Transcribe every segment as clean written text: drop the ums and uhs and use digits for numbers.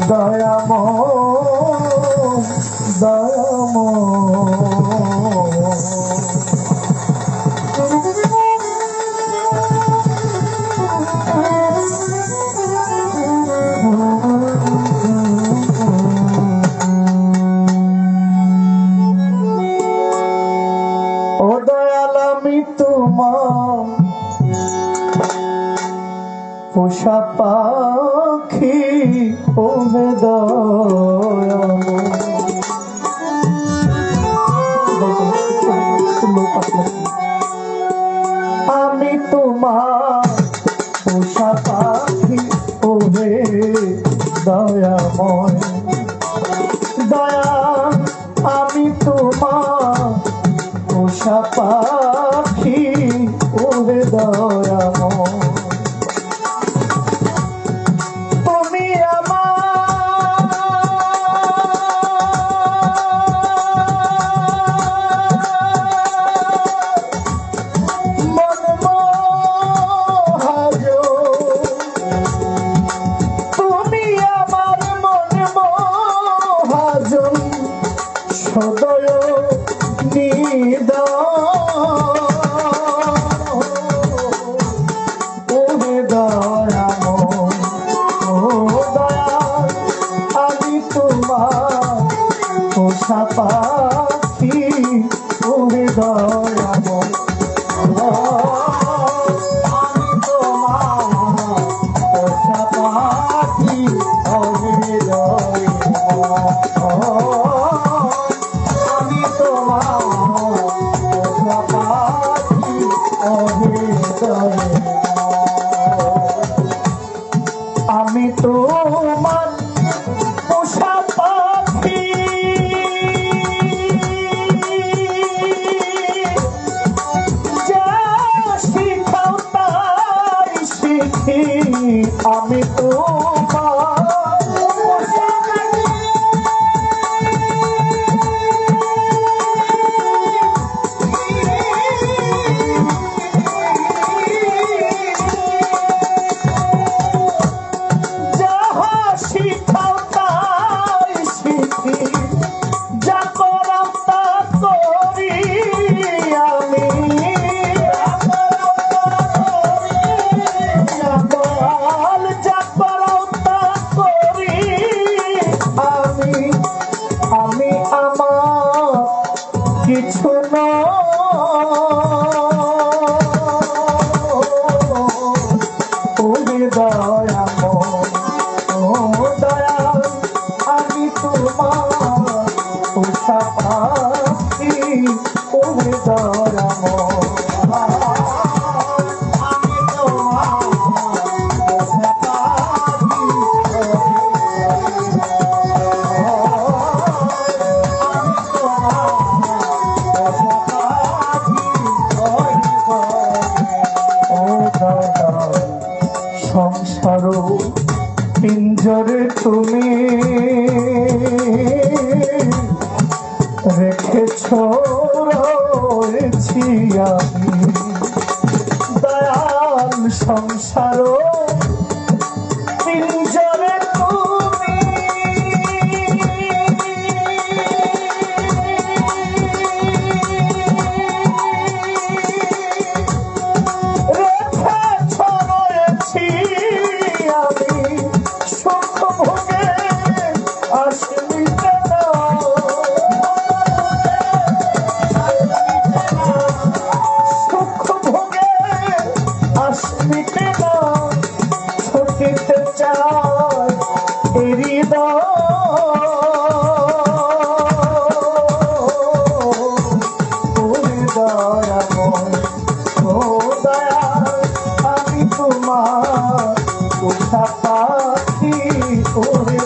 দয়াময় ও দয়াল আমি তোমার পোষা পাখি ও আমি তোমার পোষা পাখি ও হে দয়াময় দয়া আমি তোমার পোষা পাখি ও হে দয়াময় সদয় নিদা ও দয়াময় ও দয়াল আমি তোমার পোষা পাখি ও দয়াময় আমি তোমার পোষা পাখি ও আমি তোমার পোষা পাখি যা শিখাও তাই শিখি আমি তোমার আমি আমার কিছু না ও দয়াময় ও দয়াল আমি তোমার পোষা পাখি ও দয়াময় সংসার পিঞ্জরে তুমি রেখেছ রয়েছি আমি দয়াল সংসার পিঞ্জরে তুমি আমি তোমার পোষা পাখি ওরে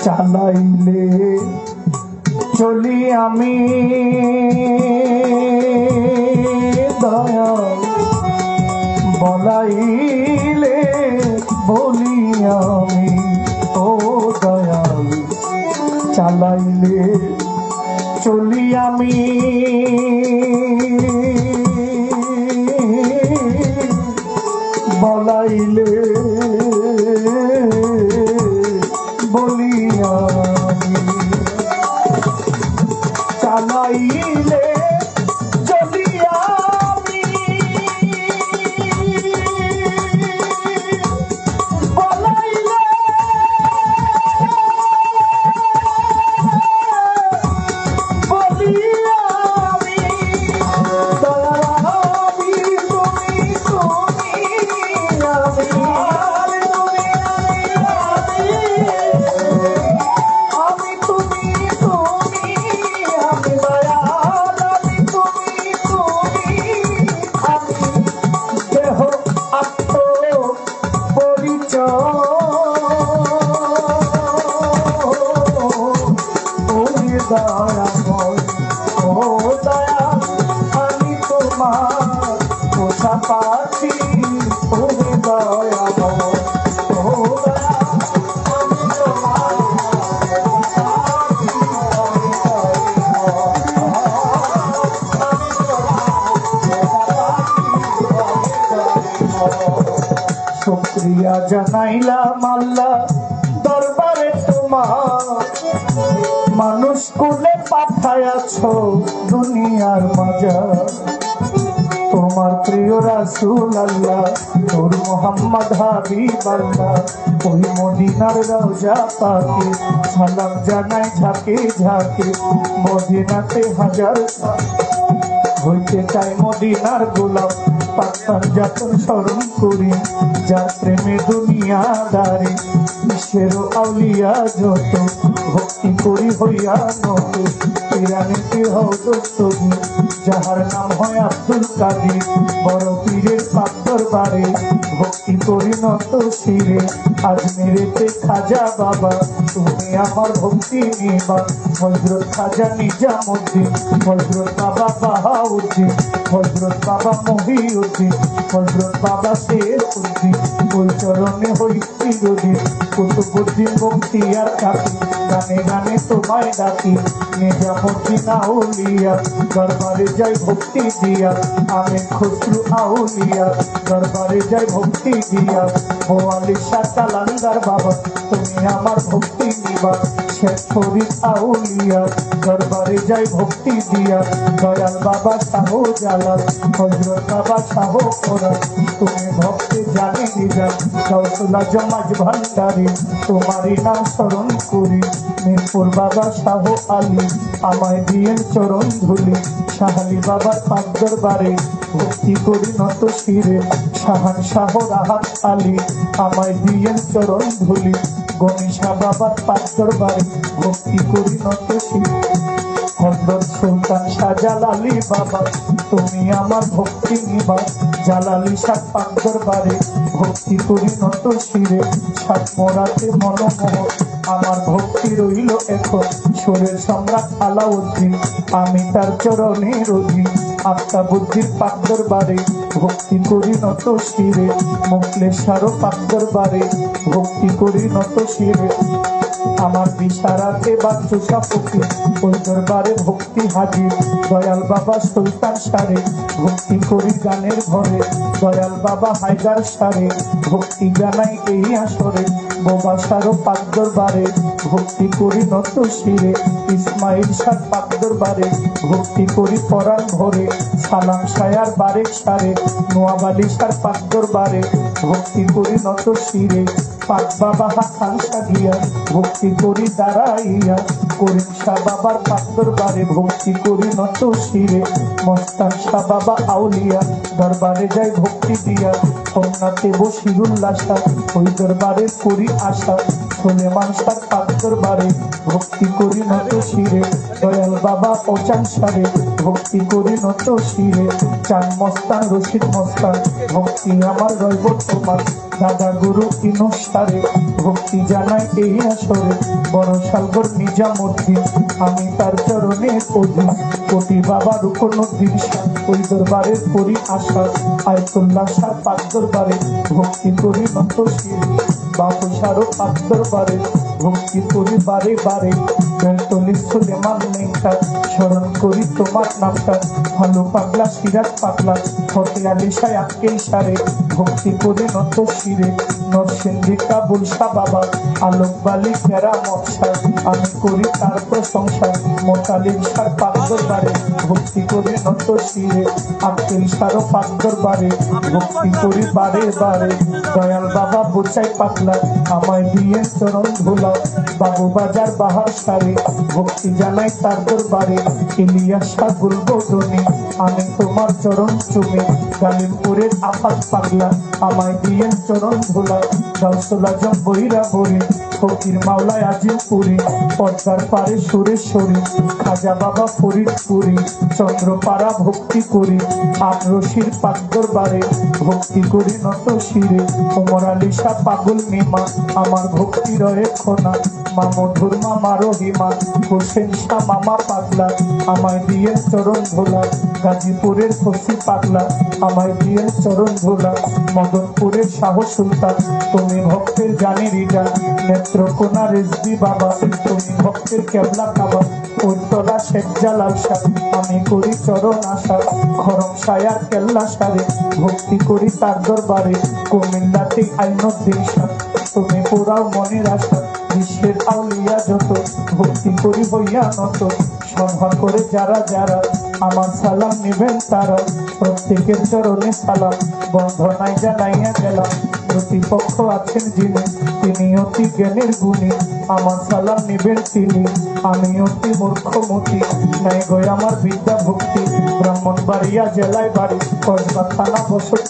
চালাইলে চলি আমি দয়াল বলাইলে বলি আমি ও দয়াল চালাইলে চলি আমি বলাইলে বলি আমি চালাইলে চলি আমি বলাইলে বলি আমি দয়াল আমি তুমি আমি পাচ্ছি ওরে দয়া শুকরিয়া জানাইলাম আল্লাহ দরবারে তোমার মানুষ কুলে পাঠায়াছ দুনিয়ার মাঝার তোমার প্রিয় রাসূল আল্লাহ নূর মুহাম্মদ হাবিব আল্লাহ ওই মদিনার রওজা পাকে সালাম জানাই ঝাঁকে ঝাঁকে মদিনাতে হাজার হইতে চাই মদিনার গোলাপ পাত্তার যখন স্মরণ করি যার প্রেমে দুনিয়াদারি বিশ্বের আউলিয়া যত ভক্তি করি হইয়া নত ইরানিতে হস্তবু যাহার নাম হয় আব্দুল কাদির বড় পীরের পাত্তর বারে ভক্তি করি নত শিরে আজমেরেতে খাজা বাবা তুমি আমার ভক্তি নিবা হযরত খাজা নিজামুদ্দিন হযরত বাবা বাহাউদ্দিন হযরত বাবা মহিউদ্দিন হযরত বাবা শেরউদ্দিন ওই চরণে হই চিরদিন কুতুবুদ্দিন বখতিয়ার কাকি গানে গানে তোমায় ডাকি নিজামুদ্দিন আউলিয়া দরবারে যাই ভক্তি দিয়া আমি খুসরু আউলিয়া দরবারে যাই ভক্তি দিয়া বোয়ালি শাহ কালান্দার বাবা তুমি আমার ভক্তি নিবা শেখ ফরিদ আউলিয়া দরবারে যাই ভক্তি দিয়া দয়াল বাবা শাহ জালাল হযরত বাবা শাহ কোরআন তুমি ভক্তি জানি নিজাম গাউসুল আজম আজ ভান্ডারী তোমারই নাম স্মরণ করি মিরপুর বাবা শাহ আলী আমায় দিয়েন চরণ ধুলি শাহালি বাবার পাক দরবারে ভক্তি করি নত শিরে শাহান শাহ রাহাত আলী আমায় দিয়েন চরণ ধুলি গণেশা বাবার পাক দরবারে ভক্তি করি নত শিরে হযরত সুলতান শাহজালালী বাবা তুমি আমার ভক্তি নিবা জালালী শাহ পাক দরবারে ভক্তি করি নত শিরে সাত মোরাতে মনোমোহ আমার ভক্তি রইল এখন সুরের সম্রাট আলাউদ্দিন আমি তার চরণে রোজি আফতাবুদ্দিন পাক দরবারে ভক্তি করি নত শিরে মুখলেশারও পাক দরবারে ভক্তি করি নত শিরে আমার বিশারাতে বাচ্চা ফকি ওই দরবারে ভক্তি হাজির দয়াল বাবা সুলতান সারে ভক্তি করি গানের ঘরে দয়াল বাবা হায়দার সারে ভক্তি জানাই এই আসরে বোবা সারো পাক দরবারে ভক্তি করি নত শিরে ইসমাইল শাহ পাক দরবারে ভক্তি করি পরাণ ভরে সালাম সায়ার বারেক সারে নোয়াবালি শাহ পাক দরবারে ভক্তি করি নত শিরে পাক বাবা হাসান সাগিয়া ভক্তি করি দাঁড়াইয়া করিম শাহ বাবার পাক দরবারে ভক্তি করি নত শিরে মস্তান শাহ বাবা আউলিয়া দরবারে যাই ভক্তি দিয়া সোমনাথে বসিরুল্লাহ শাহ ওই দরবারে করি আশা সুলেমান শাহ পাক দরবারে ভক্তি করি নত শিরে দয়াল বাবা ওচান সারে ভক্তি করি নত শিরে চান মস্তান রশিদ মস্তান ভক্তি আমার রইব তোমার দাদা গুরু ইনুসারে ভক্তি জানাই এই আসরে বড় সালগর নিজামুদ্দিন আমি তার চরণে পড়ি কোটি বাবা রুকনুদ্দিন শাহ ওই দরবারের করি আশা আয়তুল্লাহ শাহ পাক দরবারে ভক্তি করি নত শির বাবু শাহরুখ পাক দরবারে ভক্তি করি বারে বারে বেলতলি সুলেমান মেঘটা স্মরণ করি তোমার নামটা ভালো পাগলা সিরাজ পাগলা ফতে আলী শাহ আক্কেল সারে ভক্তি করি নত শিরে নরসিংদী কাবুল শাহ বাবা আলোক বালি ফেরা মৎসা আমি করি তার প্রশংসা মোতালিম শাহ পাক দরবারে ভক্তি করি নত শিরে আক্কেল শাহ পাক দরবারে ভক্তি করি বারে বারে দয়াল বাবা বুচাই পাগলা আমায় দিয়ে চরণ ধুলা বাবু বাজার বাহার সারে ভক্তি জানাই তার দরবারে ইলিয়াস শাহ গুলবদনি আমি তোমার চরণ চুমে গালিমপুরের আফাত পাগলা আমায় দিয়ে চরণ ধুলা গাউসুল আজম বৈরা বরে ফকির মাওলায় আজিমপুরি পদ্মার পারে সুরেশ্বরী খাজা বাবা ফরিদপুরি চন্দ্রপাড়া ভক্তি করি আটরশির পাক দরবারে ভক্তি করি নত শিরে ওমর আলী শাহ পাগল মিমা আমার ভক্তি রয়ে খোনা মামধুর মামা রহিমা হোসেন শাহ মামা পাগলা আমায় দিয়ে চরণ ধোলা গাজীপুরের ফসি পাগলা আমায় দিয়ে চরণ ধোলা মদনপুরের শাহ সুলতান তুমি ভক্তের জানের ইডা নেত্রকোনা রেজবি বাবা তুমি ভক্তের কেবলা কাবা উত্তরা শেখ জালাল শাহ আমি করি চরণ আশা খরম সায়ার কেল্লা সারে ভক্তি করি তার দরবারে কুমিল্লাতে আইনুদ্দিন শাহ তুমি পুরাও মনের আশা বিশ্বের আউলিয়া যত ভক্তি করি হইয়া নত সভা করে যারা যারা আমার সালাম নিবেন তারা প্রত্যেকের চরণে সালাম বন্ধনায় জানাইয়া গেলাম প্রতিপক্ষ আছেন যিনি তিনি অতি জ্ঞানের গুণী আমার সালাম নিবেন তিনি আমি অতি মূর্খমতি নাই গয় আমার বিদ্যা ভক্তি ব্রাহ্মণবাড়িয়া জেলায় বাড়ি কসবা থানা বসত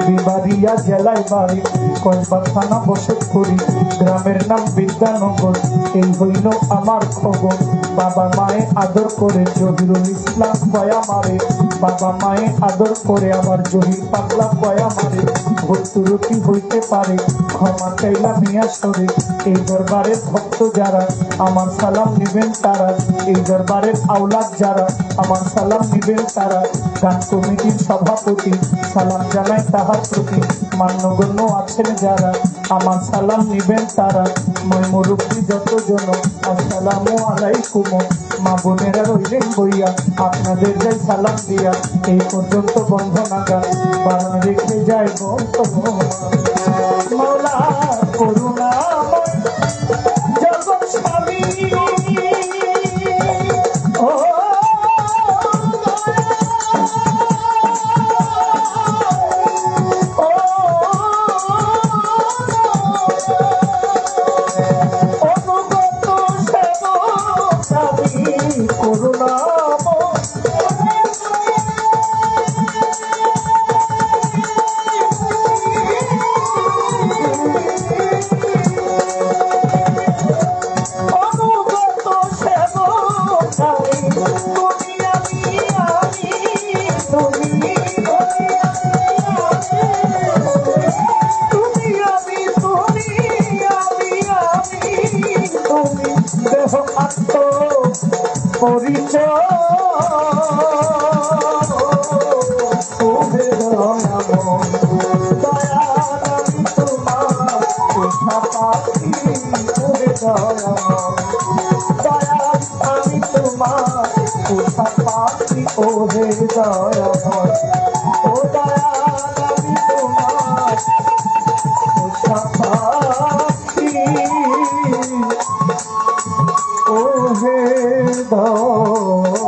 বিবাড়িয়া জেলায় বাড়ি কসবা থানা বসত করি গ্রামের নাম বিদ্যানগর এই হইল আমার খবর বাবা মায়ে আদর করে জহিরুল ইসলাম কয়া মারে বাবা মায়ে আদর করে আবার জহির পাগলা কয়া মারে ভর্তুরতি হইতে পারে ক্ষমা চাইলা মিয়া সরে এই দরবারের ভক্ত যারা আমার সালাম নিবেন তারা এই দরবারের আওলাদ যারা আমার সালাম নিবেন তারা গান কমিটির সভাপতি সালাম জানাই তাহার প্রতি মান্যগণ্য আছেন যারা আমার সালাম নিবেন তারা মই মুরব্বী যতজন আসসালামু আলাইকুম মা বোনেরা রইলেন বইয়া আপনাদের যাই সালাম দিয়া এই পর্যন্ত বন্ধনা গান বারণ রেখে যাই মৌলা করুণা জগৎ স্বামী Oh,